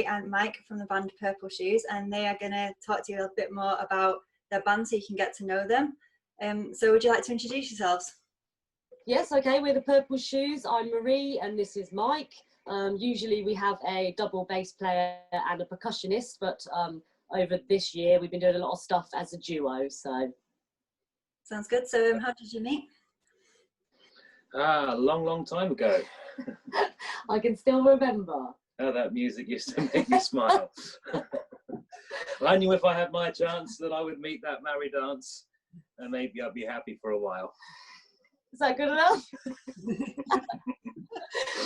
Marie and Mike from the band Purple Shoes, and they are going to talk to you a little bit more about their band so you can get to know them. So would you like to introduce yourselves? Yes, okay, we're the Purple Shoes. I'm Marie and this is Mike. Usually we have a double bass player and a percussionist, but over this year we've been doing a lot of stuff as a duo. So sounds good. So how did you meet? A long time ago. I can still remember. Oh, that music used to make me smile. I knew if I had my chance that I would meet that Mary dance, and maybe I'd be happy for a while. Is that good enough?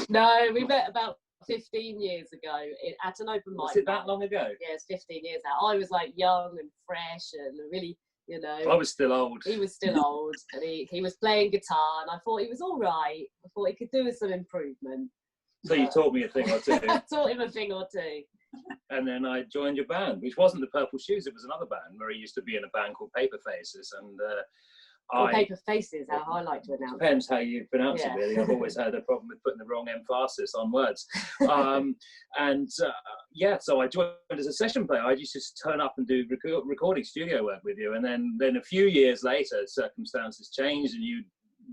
No, we met about 15 years ago at an open mic. Was it that long ago? Yeah, it's 15 years now. I was like young and fresh and really, you know. I was still old. He was still old, and he was playing guitar, and I thought he was all right. I thought he could do with some improvement. So you taught me a thing or two. I taught him a thing or two. And then I joined your band, which wasn't the Purple Shoes, it was another band. Marie used to be in a band called Paper Faces, and Paper Faces, how I like to announce. Depends how you pronounce it, really. I've always had a problem with putting the wrong emphasis on words. Yeah, so I joined as a session player. I used to just turn up and do recording studio work with you, and then a few years later, circumstances changed, and you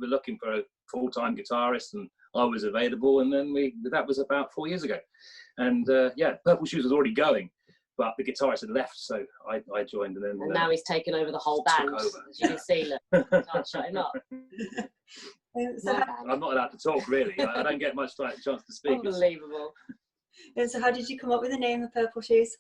were looking for a full-time guitarist, and I was available, and then that was about 4 years ago. And yeah, Purple Shoes was already going, but the guitarist had left, so I joined, and then now he's taken over the whole band. As you can see, look, can't shut him up. I'm not allowed to talk, really. I don't get much chance to speak. Unbelievable. So how did you come up with the name of Purple Shoes?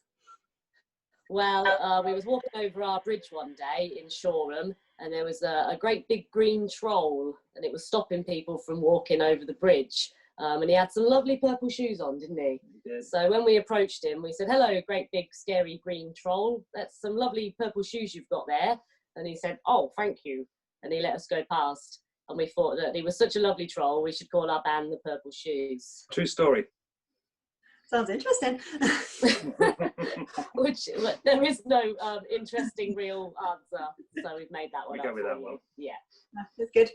Well, we was walking over our bridge one day in Shoreham, and there was a great big green troll, and it was stopping people from walking over the bridge. And he had some lovely purple shoes on, didn't he? He did. So when we approached him, we said, "Hello, great big scary green troll. That's some lovely purple shoes you've got there." And he said, "Oh, thank you." And he let us go past. And we thought that he was such a lovely troll, we should call our band the Purple Shoes. True story. Sounds interesting. Which there is no interesting real answer, so we've made that one. We go with that one. Yeah, that's good.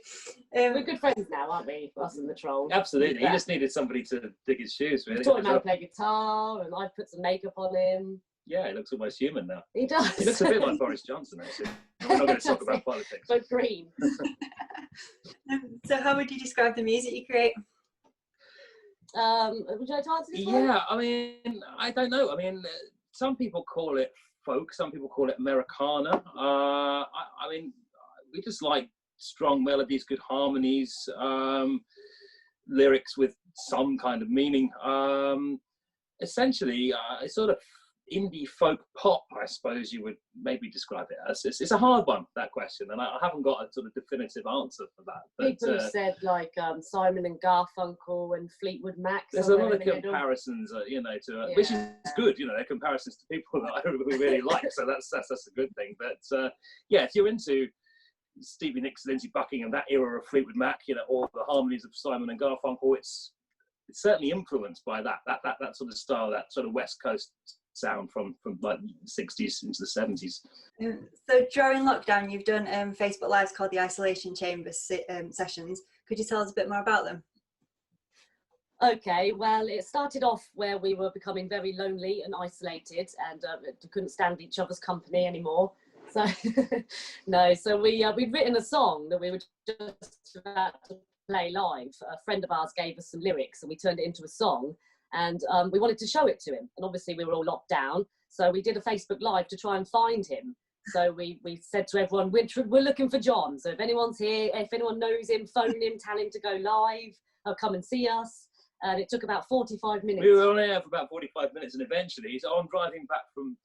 We're good friends now, aren't we? Us and the troll. Absolutely. He just needed somebody to dig his shoes, really. We taught him how to play guitar, and I put some makeup on him. Yeah, he looks almost human now. He does. He looks a bit like Boris Johnson, actually. We're not going to talk about politics. But green. So how would you describe the music you create? Would you like to answer this one? Yeah, I mean, I don't know. I mean, some people call it folk, some people call it Americana. I mean, we just like strong melodies, good harmonies, lyrics with some kind of meaning. Essentially, it's sort of indie folk pop, I suppose you would maybe describe it as. It's a hard one, that question, and I haven't got a sort of definitive answer for that. But, people have said like Simon and Garfunkel and Fleetwood Mac. There's a lot of comparisons, you know, to which is good. You know, they're comparisons to people that I really like, so that's a good thing. But yeah, if you're into Stevie Nicks, Lindsey Buckingham, that era of Fleetwood Mac, you know, or the harmonies of Simon and Garfunkel, it's certainly influenced by that sort of style, that sort of West Coast sound from like the 60s into the 70s. So during lockdown, you've done Facebook Lives called the Isolation Chamber sessions. Could you tell us a bit more about them? Okay, well, it started off where we were becoming very lonely and isolated, and couldn't stand each other's company anymore. So no, so we'd written a song that we were just about to play live. A friend of ours gave us some lyrics, and we turned it into a song. And we wanted to show it to him, and obviously we were all locked down, so we did a Facebook Live to try and find him. So we said to everyone, we're looking for John, so if anyone's here, if anyone knows him, phone him, tell him to go live, come and see us. And it took about 45 minutes. We were on air for about 45 minutes, and eventually, so I'm driving back from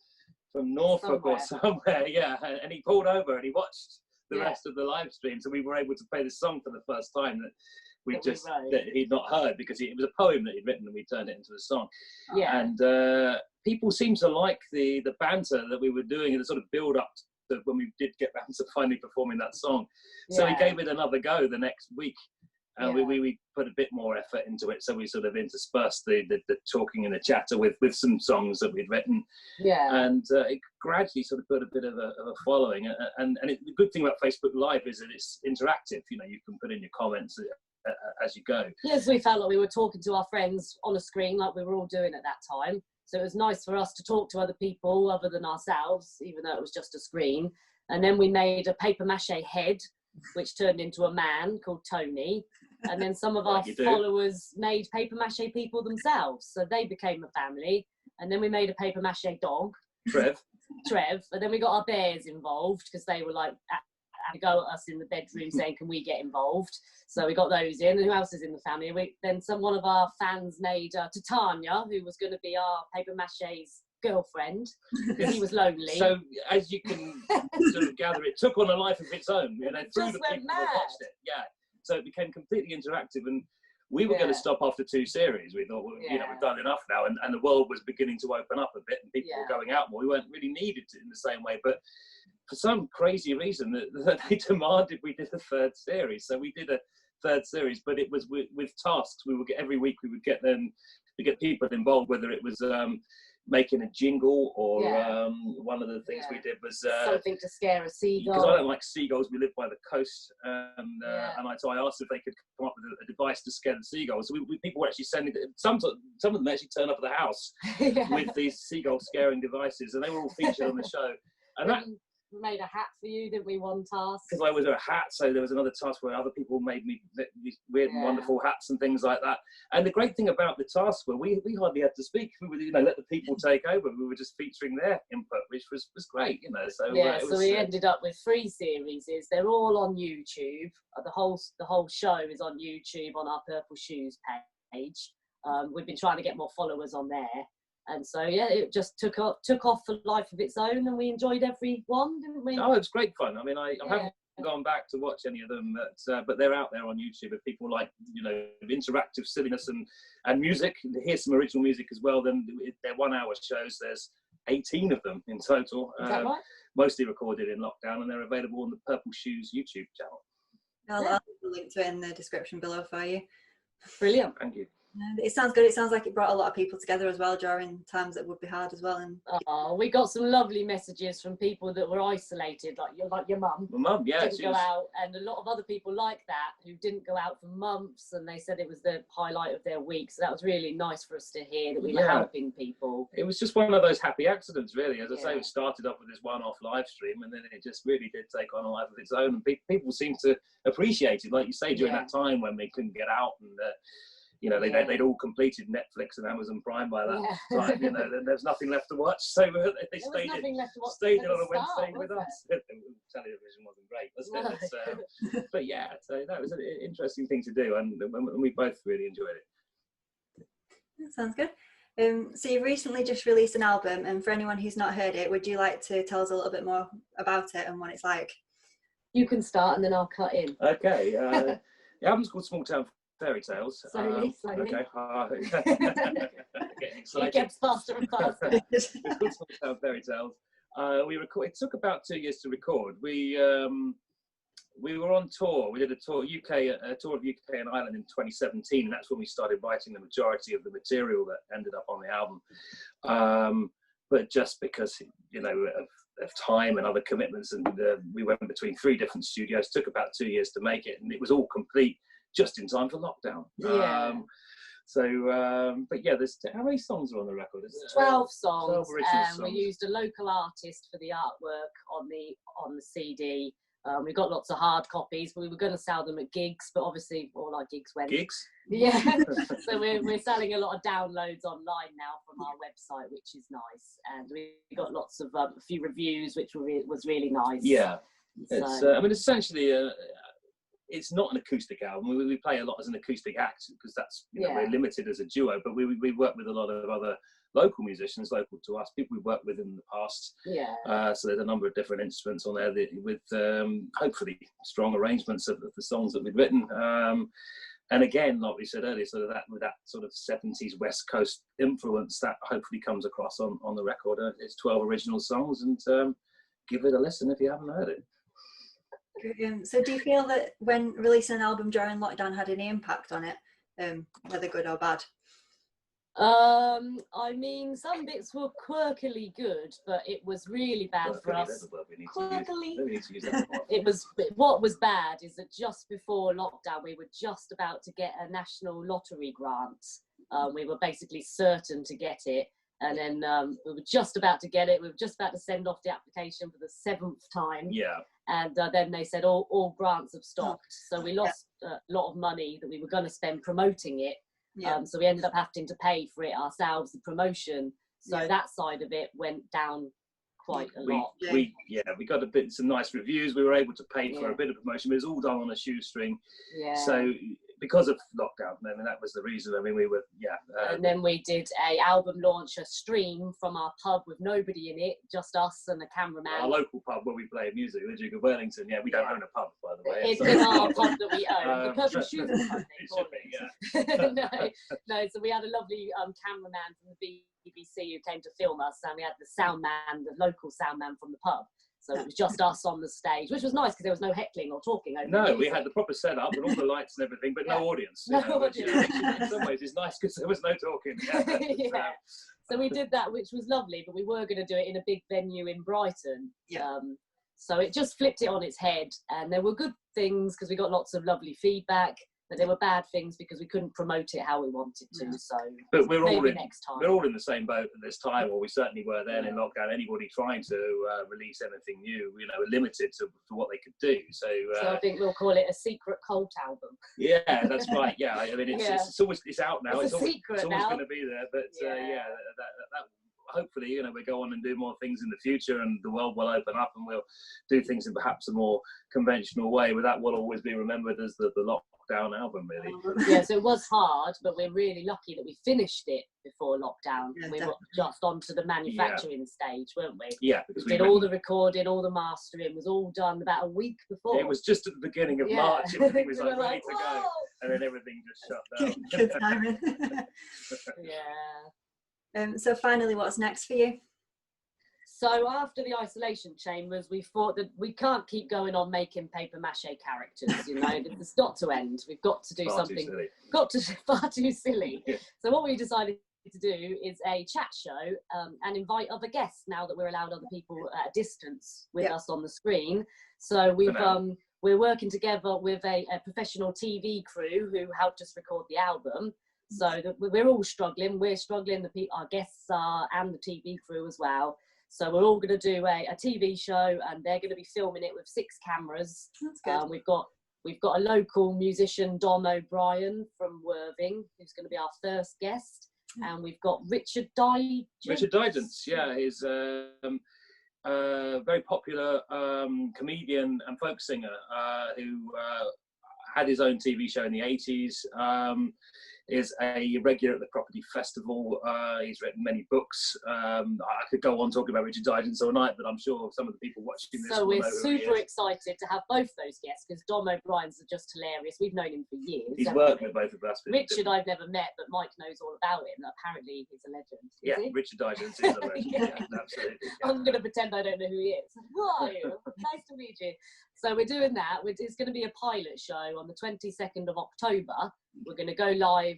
Norfolk or somewhere, yeah, and he pulled over and he watched the rest of the live stream, so we were able to play the song for the first time that he'd not heard, because it was a poem that he'd written and we turned it into a song. Yeah. And people seemed to like the banter that we were doing and the sort of build up to when we did get round to finally performing that song. So we gave it another go the next week, and we put a bit more effort into it. So we sort of interspersed the talking and the chatter with some songs that we'd written. Yeah. And it gradually sort of put a bit of a following. And the good thing about Facebook Live is that it's interactive. You know, you can put in your comments as you go. Yes, we felt like we were talking to our friends on a screen like we were all doing at that time. So it was nice for us to talk to other people other than ourselves, even though it was just a screen. And then we made a paper mache head, which turned into a man called Tony. And then some of our followers made paper mache people themselves. So they became a family. And then we made a paper mache dog. Trev. And then we got our bears involved because they were like, had to go at us in the bedroom saying, can we get involved? So we got those in. And who else is in the family? One of our fans made Titania, who was going to be our paper mache's girlfriend, because he was lonely. So as you can sort of gather, it took on a life of its own, you know, through the people that watched it. Yeah. So it became completely interactive, and we were going to stop after 2 series. We thought, well, you know, we've done enough now, and the world was beginning to open up a bit, and people were going out more. We weren't really needed to in the same way, but for some crazy reason that they demanded we did a 3rd series. So we did a 3rd series, but it was with tasks. We would get every week. We would get people involved, whether it was making a jingle or one of the things we did was something to scare a seagull. Because I don't like seagulls. We live by the coast, and so I asked if they could come up with a device to scare the seagulls. So people were actually sending some of them actually turn up at the house with these seagull scaring devices, and they were all featured on the show. And that made a hat for you, didn't we, one task? Because I was a hat, so there was another task where other people made me these weird and wonderful hats and things like that. And the great thing about the task were we hardly had to speak. We would, you know, let the people take over. We were just featuring their input, which was great, you know. So so we ended up with 3 series. They're all on YouTube. The whole show is on YouTube on our Purple Shoes page. We've been trying to get more followers on there. And so, it just took off for life of its own, and we enjoyed every one, didn't we? Oh, it was great fun. I mean, I haven't gone back to watch any of them, but they're out there on YouTube. If people like, you know, interactive silliness and music, to hear some original music as well, then they're 1-hour shows. There's 18 of them in total. Is that right? Mostly recorded in lockdown, and they're available on the Purple Shoes YouTube channel. I'll link to it in the description below for you. Brilliant. Thank you. It sounds good. It sounds like it brought a lot of people together as well during times that would be hard as well. And we got some lovely messages from people that were isolated, like your mum. My mum, didn't go out, and a lot of other people like that who didn't go out for months, and they said it was the highlight of their week. So that was really nice for us to hear that we were helping people. It was just one of those happy accidents, really. As I say, it started off with this one-off live stream, and then it just really did take on a life of its own. And people seemed to appreciate it, like you say, during that time when we couldn't get out, and you know, they'd all completed Netflix and Amazon Prime by that time. You know, there's nothing left to watch, so they stayed in on a Wednesday with us. Television wasn't great, was it? But so that was an interesting thing to do, and we both really enjoyed it. That sounds good. So you've recently just released an album, and for anyone who's not heard it, would you like to tell us a little bit more about it and what it's like? You can start, and then I'll cut in. Okay. The album's called Small Town Fairy Tales. Slowly. Okay. Getting excited. It gets faster and faster. It's called Small Town Fairy Tales. It took about 2 years to record. We were on tour. We did a tour of UK and Ireland in 2017, and that's when we started writing the majority of the material that ended up on the album. But just because, you know, of time and other commitments, and we went between 3 different studios, took about 2 years to make it, and it was all complete just in time for lockdown. There's how many songs are on the record? 12 songs. 12 original songs. We used a local artist for the artwork on the CD. We got lots of hard copies. We were going to sell them at gigs, but obviously all our gigs went. Gigs? Yeah. So we're selling a lot of downloads online now from our website, which is nice. And we got lots of a few reviews, which was really nice. Yeah. It's essentially it's not an acoustic album. We play a lot as an acoustic act because that's, you know, we're limited as a duo, but we work with a lot of other local musicians, local to us, people we've worked with in the past. So there's a number of different instruments on there with hopefully strong arrangements of the songs that we've written. And again, like we said earlier, sort of with that sort of 70s West Coast influence that hopefully comes across on the record. It's 12 original songs, and give it a listen if you haven't heard it. So do you feel that when releasing an album during lockdown had any impact on it, whether good or bad? I mean, some bits were quirkily good, but it was really bad for us. Quirkily. What was bad is that just before lockdown, we were just about to get a national lottery grant. We were basically certain to get it. And then we were just about to get it. We were just about to send off the application for the 7th time. Yeah. And then they said all grants have stopped. So we lost a lot of money that we were going to spend promoting it. Yeah. So we ended up having to pay for it ourselves, the promotion. So that side of it went down quite a lot. We got some nice reviews. We were able to pay for a bit of promotion, but it was all done on a shoestring. Yeah. So because of lockdown, I mean, that was the reason. I mean, we were and then we did a album launch, a stream from our pub with nobody in it, just us and the cameraman. Our local pub where we play music, the Duke of Wellington. Yeah, we don't own a pub, by the way. It's in our pub that we own. The Purple Shoes pub. No. So we had a lovely cameraman from the BBC who came to film us, and we had the local sound man from the pub. So it was just us on the stage, which was nice because there was no heckling or talking over No, we had the proper setup and all the lights and everything, but no audience. Which, in some ways is nice because there was no talking. So we did that, which was lovely, but we were going to do it in a big venue in Brighton. So it just flipped it on its head, and there were good things because we got lots of lovely feedback. But there were bad things because we couldn't promote it how we wanted to. So, but we're all next time. We're all in the same boat at this time, or we certainly were then in lockdown. Anybody trying to release anything new, were limited to what they could do. So I think we'll call it a secret cult album. Yeah, that's right. Yeah, I mean, it's out now. It's always going to be there. But that hopefully, we go on and do more things in the future, and the world will open up, and we'll do things in perhaps a more conventional way. But that will always be remembered as the lockdown album, really. So it was hard, but we're really lucky that we finished it before lockdown. We were just onto the manufacturing stage, weren't we? Yeah, because we did all the recording, all the mastering was all done about a week before. It was just at the beginning of March. Everything was ready to go, and then everything just shut down. Good timing. So finally, what's next for you? So after the isolation chambers, we thought that we can't keep going on making paper mache characters. It's got to end. We've got to do something. Far too silly. So what we decided to do is a chat show and invite other guests now that we're allowed other people at a distance with us on the screen. So we're working together with a professional TV crew who helped us record the album. So we're all struggling. We're struggling. Our guests are, and the TV crew as well. So we're all going to do a TV show, and they're going to be filming it with 6 cameras. That's good. We've got a local musician, Dom O'Brien from Worthing, who's going to be our first guest, and we've got Richard Dydens. Richard Dydens, he's a very popular comedian and folk singer who had his own TV show in the 80s. Is a regular at the Property Festival. He's written many books. I could go on talking about Richard Dydens all night, but I'm sure some of the people watching this So we're super excited to have both those guests because Dom O'Brien's just hilarious. We've known him for years. He's worked with both of us. Richard I've never met, but Mike knows all about him. Apparently he's a legend. Richard Dydens is a legend. Absolutely. I'm going to pretend I don't know who he is. Who are you? Nice to meet you. So we're doing that. It's going to be a pilot show on the 22nd of October. We're going to go live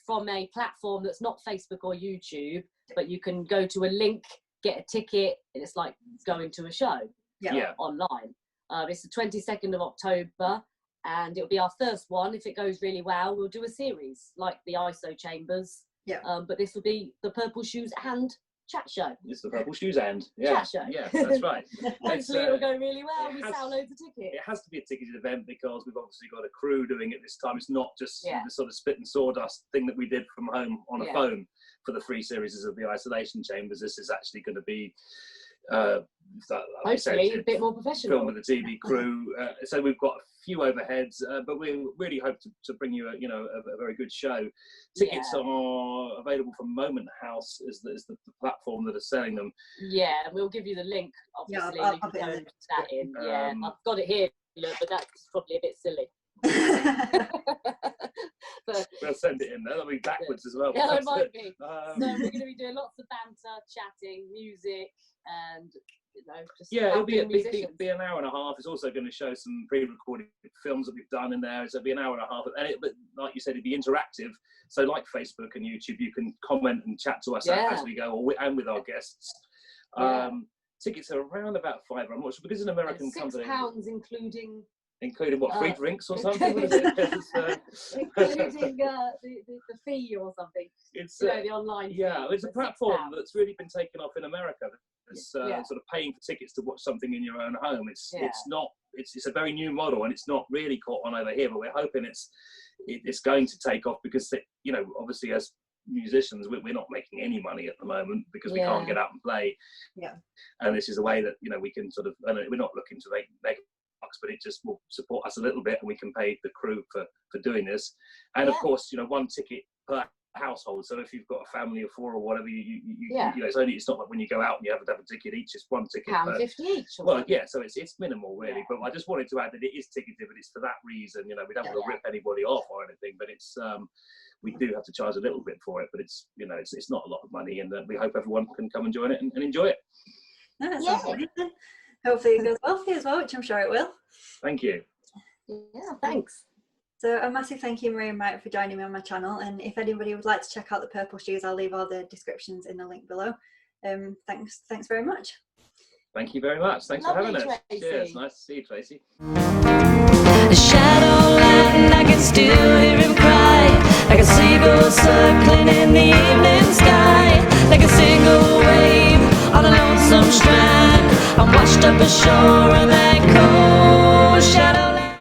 from a platform that's not Facebook or YouTube, but you can go to a link, get a ticket, and it's like going to a show online. It's the 22nd of October, and it'll be our first one. If it goes really well, we'll do a series like the ISO Chambers. But this will be the Purple Shoes and chat show. It's the Purple Shoes and chat show. Yeah, that's right. Hopefully it'll go really well. We sell loads of tickets. It has to be a ticketed event because we've obviously got a crew doing it this time. It's not just the sort of spit and sawdust thing that we did from home on a phone for the 3 series of the isolation chambers. This is actually going to be hopefully a bit more professional. Film with the TV crew. So we've got a few overheads, but we really hope to bring you a very good show. Tickets are available from Moment House is the platform that are selling them. Yeah, we'll give you the link. Obviously, you can go that in. I've got it here, look, but that's probably a bit silly. But we'll send it in there. That'll be backwards as well. Yeah, it might be. So we're going to be doing lots of banter, chatting, music, and just it'll be an hour and a half. It's also going to show some pre-recorded films that we've done in there. So it'll be an hour and a half. But like you said, it'll be interactive. So like Facebook and YouTube, you can comment and chat to us as we go, and with our guests. Tickets are around about £5. I'm not sure because it's an American company. £6 including Including what, free drinks or something? What is it? Including the fee or something. It's the online fee, it's a platform that's really been taken off in America. It's sort of paying for tickets to watch something in your own home. It's a very new model, and it's not really caught on over here. But we're hoping it's going to take off because obviously as musicians we're not making any money at the moment because we can't get out and play. Yeah. And this is a way that we can sort of. We're not looking to make but it just will support us a little bit, and we can pay the crew for doing this. And of course, one ticket per household. So if you've got a family of 4 or whatever, it's not like when you go out and you have to have a ticket each. It's one ticket. £1.50 each. Well, so it's minimal really. But I just wanted to add that it is ticketed, but it's for that reason. We don't want to rip anybody off or anything, but it's we do have to charge a little bit for it. But it's it's not a lot of money, and we hope everyone can come and join it and enjoy it. Hopefully it goes well for you as well, which I'm sure it will. Thank you. Yeah, thanks. So a massive thank you, Marie and Mike, for joining me on my channel. And if anybody would like to check out the Purple Shoes, I'll leave all the descriptions in the link below. Thanks very much. Thank you very much. Thanks for having us. Tracy. Cheers. Nice to see you, Tracy. The Shaddow Land, I can still hear him cry, like a seagull circling in the evening sky, like a single wave on a lonesome strand. I'm washed up ashore and that cold